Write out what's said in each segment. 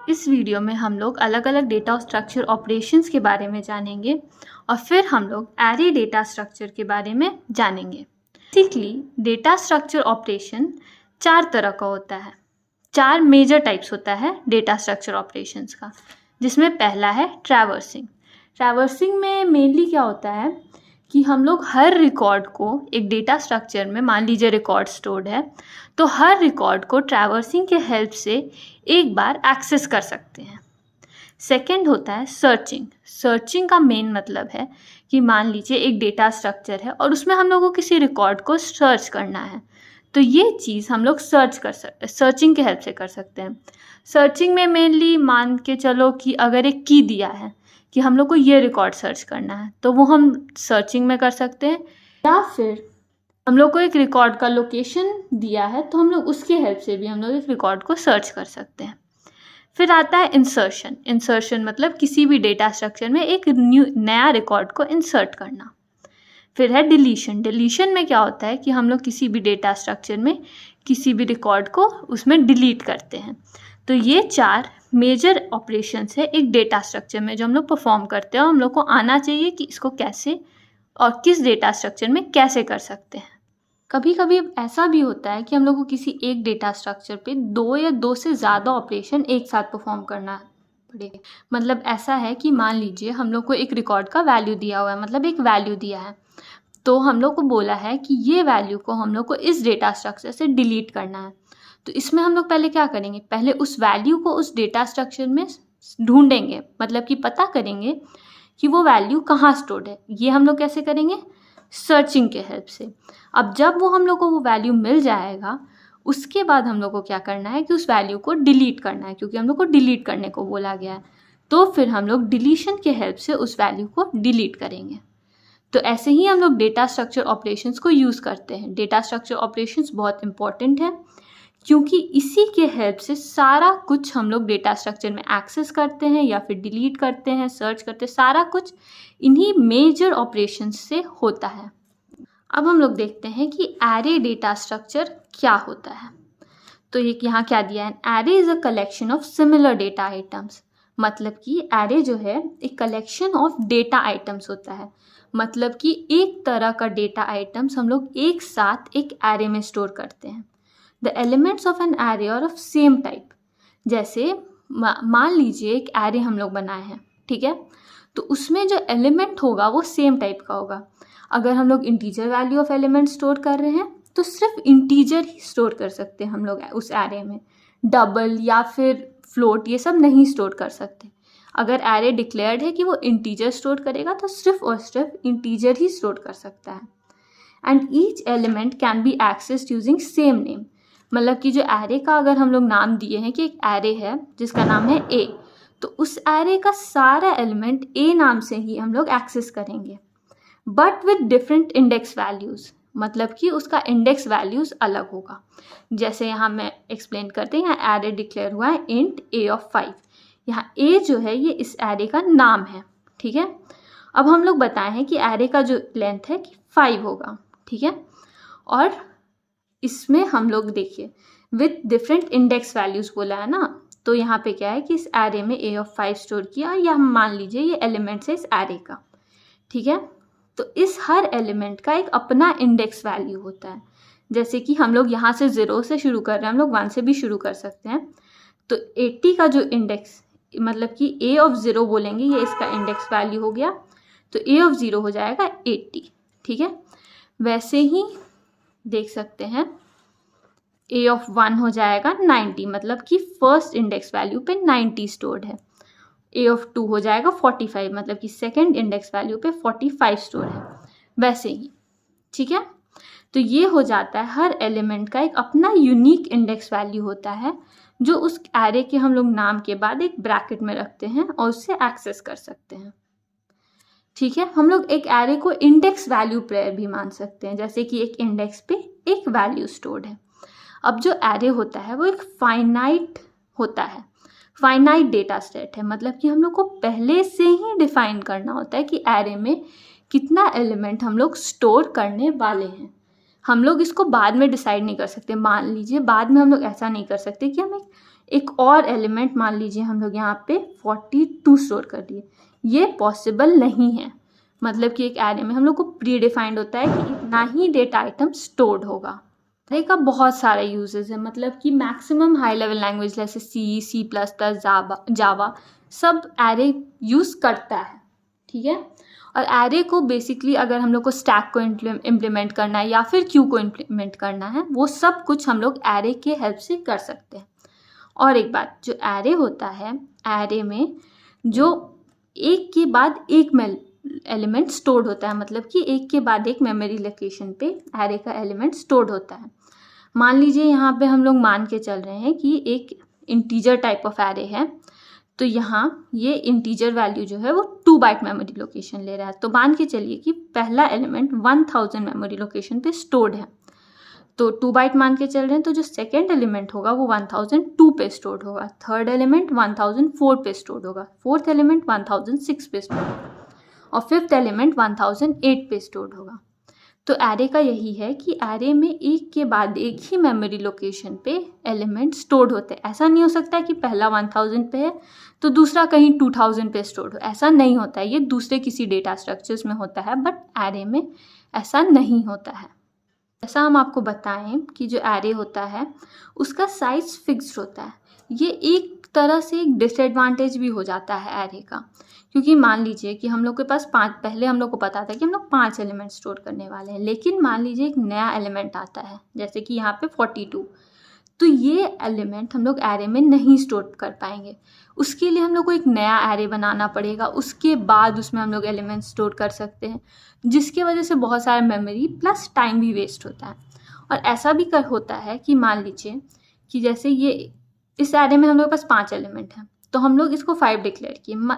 इस वीडियो में हम लोग अलग अलग डेटा स्ट्रक्चर ऑपरेशंस के बारे में जानेंगे और फिर हम लोग एरे डेटा स्ट्रक्चर के बारे में जानेंगे। बेसिकली डेटा स्ट्रक्चर ऑपरेशन 4 तरह का होता है। 4 मेजर टाइप्स होता है डेटा स्ट्रक्चर ऑपरेशंस का, जिसमें पहला है ट्रैवर्सिंग। ट्रैवर्सिंग में मेनली क्या होता है कि हम लोग हर रिकॉर्ड को एक डेटा स्ट्रक्चर में, मान लीजिए रिकॉर्ड स्टोर्ड है, तो हर रिकॉर्ड को ट्रैवर्सिंग के हेल्प से एक बार एक्सेस कर सकते हैं। सेकंड होता है सर्चिंग। सर्चिंग का मेन मतलब है कि मान लीजिए एक डेटा स्ट्रक्चर है और उसमें हम लोग को किसी रिकॉर्ड को सर्च करना है, तो ये चीज़ हम लोग सर्चिंग के हेल्प से कर सकते हैं। सर्चिंग में मेनली मान के चलो कि अगर एक की दिया है कि हम लोग को ये रिकॉर्ड सर्च करना है, तो वो हम सर्चिंग में कर सकते हैं। या फिर हम लोग को एक रिकॉर्ड का लोकेशन दिया है, तो हम लोग उसके हेल्प से भी हम लोग एक रिकॉर्ड को सर्च कर सकते हैं। फिर आता है इंसर्शन। इंसर्शन मतलब किसी भी डेटा स्ट्रक्चर में एक नया रिकॉर्ड को इंसर्ट करना। फिर है डिलीशन। डिलीशन में क्या होता है कि हम लोग किसी भी डेटा स्ट्रक्चर में किसी भी रिकॉर्ड को उसमें डिलीट करते हैं। तो ये 4 मेजर ऑपरेशंस है एक डेटा स्ट्रक्चर में जो हम लोग परफॉर्म करते हैं, और हम लोग को आना चाहिए कि इसको कैसे और किस डेटा स्ट्रक्चर में कैसे कर सकते हैं। कभी कभी ऐसा भी होता है कि हम लोग को किसी एक डेटा स्ट्रक्चर पे 2 या 2 से ज़्यादा ऑपरेशन एक साथ परफॉर्म करना पड़ेगा। मतलब ऐसा है कि मान लीजिए हम लोग को एक रिकॉर्ड का वैल्यू दिया हुआ है, मतलब एक वैल्यू दिया है, तो हम लोग को बोला है कि ये वैल्यू को हम लोग को इस डेटा स्ट्रक्चर से डिलीट करना है। तो इसमें हम लोग पहले क्या करेंगे, पहले उस वैल्यू को उस डेटा स्ट्रक्चर में ढूंढेंगे, मतलब कि पता करेंगे कि वो वैल्यू कहाँ स्टोर्ड है। ये हम लोग कैसे करेंगे, सर्चिंग के हेल्प से। अब जब वो हम लोग को वो वैल्यू मिल जाएगा, उसके बाद हम लोग को क्या करना है कि उस वैल्यू को डिलीट करना है, क्योंकि हम लोग को डिलीट करने को बोला गया है। तो फिर हम लोग डिलीशन के हेल्प से उस वैल्यू को डिलीट करेंगे। तो ऐसे ही हम लोग डेटा स्ट्रक्चर ऑपरेशंस को यूज़ करते हैं। डेटा स्ट्रक्चर ऑपरेशंस बहुत इंपॉर्टेंट है, क्योंकि इसी के हेल्प से सारा कुछ हम लोग डेटा स्ट्रक्चर में एक्सेस करते हैं या फिर डिलीट करते हैं, सर्च करते हैं, सारा कुछ इन्हीं मेजर ऑपरेशंस से होता है। अब हम लोग देखते हैं कि एरे डेटा स्ट्रक्चर क्या होता है। तो ये यहाँ क्या दिया है, array is a collection of similar data items. मतलब कि एरे जो है एक कलेक्शन ऑफ डेटा आइटम्स होता है। मतलब कि एक तरह का डेटा आइटम्स हम लोग एक साथ एक एरे में स्टोर करते हैं। The elements of an array और ऑफ सेम टाइप। जैसे मान लीजिए एक एरे हम लोग बनाए हैं, ठीक है, तो उसमें जो एलिमेंट होगा वो सेम टाइप का होगा। अगर हम लोग integer value of element store कर रहे हैं, तो सिर्फ इंटीजर ही स्टोर कर सकते हैं हम लोग उस एरे में। डबल या फिर फ्लोट ये सब नहीं स्टोर कर सकते। अगर एरे डिक्लेयर्ड है कि वो इंटीजर स्टोर करेगा, तो सिर्फ और सिर्फ इंटीजर ही स्टोर कर सकता है। And each element can be accessed using same name. मतलब कि जो एरे का अगर हम लोग नाम दिए हैं कि एक एरे है जिसका नाम है ए, तो उस एरे का सारा एलिमेंट ए नाम से ही हम लोग एक्सेस करेंगे, but with different index values. मतलब कि उसका इंडेक्स वैल्यूज़ अलग होगा। जैसे यहाँ मैं एक्सप्लेन करते हैं, यहाँ एरे डिक्लेयर हुआ है इंट ए ऑफ 5। यहाँ ए जो है ये इस एरे का नाम है, ठीक है। अब हम लोग बताए हैं कि एरे का जो लेंथ है कि 5 होगा, ठीक है। और इसमें हम लोग देखिए विथ डिफरेंट इंडेक्स वैल्यूज़ बोला है ना, तो यहाँ पे क्या है कि इस एरे में ए ऑफ 5 स्टोर किया, या हम मान लीजिए ये एलिमेंट्स है इस एरे का, ठीक है। तो इस हर एलिमेंट का एक अपना इंडेक्स वैल्यू होता है। जैसे कि हम लोग यहाँ से 0 से शुरू कर रहे हैं, हम लोग 1 से भी शुरू कर सकते हैं। तो 80 का जो इंडेक्स, मतलब कि ए ऑफ 0 बोलेंगे, ये इसका इंडेक्स वैल्यू हो गया, तो ए ऑफ 0 हो जाएगा 80, ठीक है। वैसे ही देख सकते हैं ए ऑफ 1 हो जाएगा 90, मतलब कि फर्स्ट इंडेक्स वैल्यू पे 90 स्टोर्ड है। ए ऑफ 2 हो जाएगा 45, मतलब कि सेकेंड इंडेक्स वैल्यू पे 45 स्टोर है। वैसे ही, ठीक है। तो ये हो जाता है हर एलिमेंट का एक अपना यूनिक इंडेक्स वैल्यू होता है, जो उस एरे के हम लोग नाम के बाद एक ब्रैकेट में रखते हैं और उससे एक्सेस कर सकते हैं, ठीक है। हम लोग एक एरे को इंडेक्स वैल्यू पेयर भी मान सकते हैं, जैसे कि एक इंडेक्स पे एक वैल्यू स्टोर्ड है। अब जो एरे होता है वो एक फाइनाइट होता है, फाइनाइट डेटा सेट है। मतलब कि हम लोग को पहले से ही डिफाइन करना होता है कि एरे में कितना एलिमेंट हम लोग स्टोर करने वाले हैं। हम लोग इसको बाद में डिसाइड नहीं कर सकते। मान लीजिए बाद में हम लोग ऐसा नहीं कर सकते कि हम एक एक और एलिमेंट मान लीजिए हम लोग यहाँ पे 42 स्टोर कर दिए, ये पॉसिबल नहीं है। मतलब कि एक एरे में हम लोग को प्री डिफाइंड होता है कि इतना ही डेटा आइटम स्टोर्ड होगा। एरे का बहुत सारे यूजेस है, मतलब कि मैक्सिमम हाई लेवल लैंग्वेज जैसे C++, जावा सब एरे यूज़ करता है, ठीक है। और एरे को बेसिकली अगर हम लोग को स्टैक को इम्प्लीमेंट करना है या फिर क्यू को इम्प्लीमेंट करना है, वो सब कुछ हम लोग एरे के हेल्प से कर सकते हैं। और एक बात, जो एरे होता है, एरे में जो एक के बाद एक एलिमेंट स्टोर्ड होता है, मतलब कि एक के बाद एक मेमोरी लोकेशन पे एरे का एलिमेंट स्टोर्ड होता है। मान लीजिए यहाँ पे हम लोग मान के चल रहे हैं कि एक इंटीजर टाइप ऑफ एरे है, तो यहाँ ये इंटीजर वैल्यू जो है वो 2 बाइट मेमोरी लोकेशन ले रहा है। तो मान के चलिए कि पहला एलिमेंट 1000 मेमोरी लोकेशन पे स्टोर्ड है, तो 2 बाइट मान के चल रहे हैं, तो जो सेकेंड एलिमेंट होगा वो 1002 पे स्टोर्ड होगा, थर्ड एलिमेंट 1004 पे स्टोर्ड होगा, फोर्थ एलिमेंट 1006 पे स्टोर्ड होगा और फिफ्थ एलिमेंट 1008 पे स्टोर्ड होगा। तो एरे का यही है कि एरे में एक के बाद एक ही मेमोरी लोकेशन पे एलिमेंट स्टोर्ड होते हैं। ऐसा नहीं हो सकता है कि पहला 1000 पे है तो दूसरा कहीं 2000 पे स्टोर्ड हो, ऐसा नहीं होता है। ये दूसरे किसी डेटा स्ट्रक्चर्स में होता है, बट एरे में ऐसा नहीं होता है। जैसा हम आपको बताएं कि जो एरे होता है उसका साइज फिक्स्ड होता है। ये एक तरह से एक डिसएडवांटेज भी हो जाता है एरे का, क्योंकि मान लीजिए कि हम लोग के पास पहले हम लोग को पता था कि हम लोग 5 एलिमेंट स्टोर करने वाले हैं, लेकिन मान लीजिए एक नया एलिमेंट आता है जैसे कि यहाँ पे 42, तो ये एलिमेंट हम लोग एरे में नहीं स्टोर कर पाएंगे। उसके लिए हम लोग को एक नया एरे बनाना पड़ेगा, उसके बाद उसमें हम लोग एलिमेंट स्टोर कर सकते हैं, जिसकी वजह से बहुत सारा मेमोरी प्लस टाइम भी वेस्ट होता है। और ऐसा भी होता है कि मान लीजिए कि जैसे ये इस एरे में हम लोग के पास 5 एलिमेंट हैं, तो हम लोग इसको 5 डिक्लेयर किए,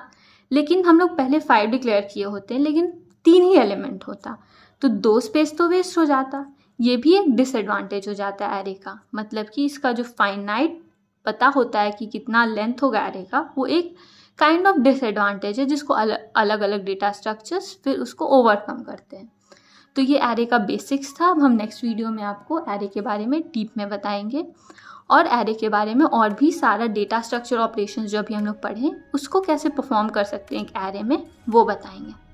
लेकिन हम लोग पहले 5 डिक्लेयर किए होते हैं लेकिन 3 ही एलिमेंट होता, तो 2 स्पेस तो वेस्ट हो जाता। ये भी एक डिसएडवांटेज हो जाता है एरे का, मतलब कि इसका जो फाइनाइट पता होता है कि कितना लेंथ होगा एरे का, वो एक काइंड ऑफ डिसएडवांटेज है जिसको अलग अलग डेटा स्ट्रक्चर्स फिर उसको ओवरकम करते हैं। तो ये एरे का बेसिक्स था। अब हम नेक्स्ट वीडियो में आपको एरे के बारे में डीप में बताएंगे और एरे के बारे में और भी सारा डेटा स्ट्रक्चर ऑपरेशंस जो अभी हम लोग पढ़ें उसको कैसे परफॉर्म कर सकते हैं एक एरे में, वो बताएंगे।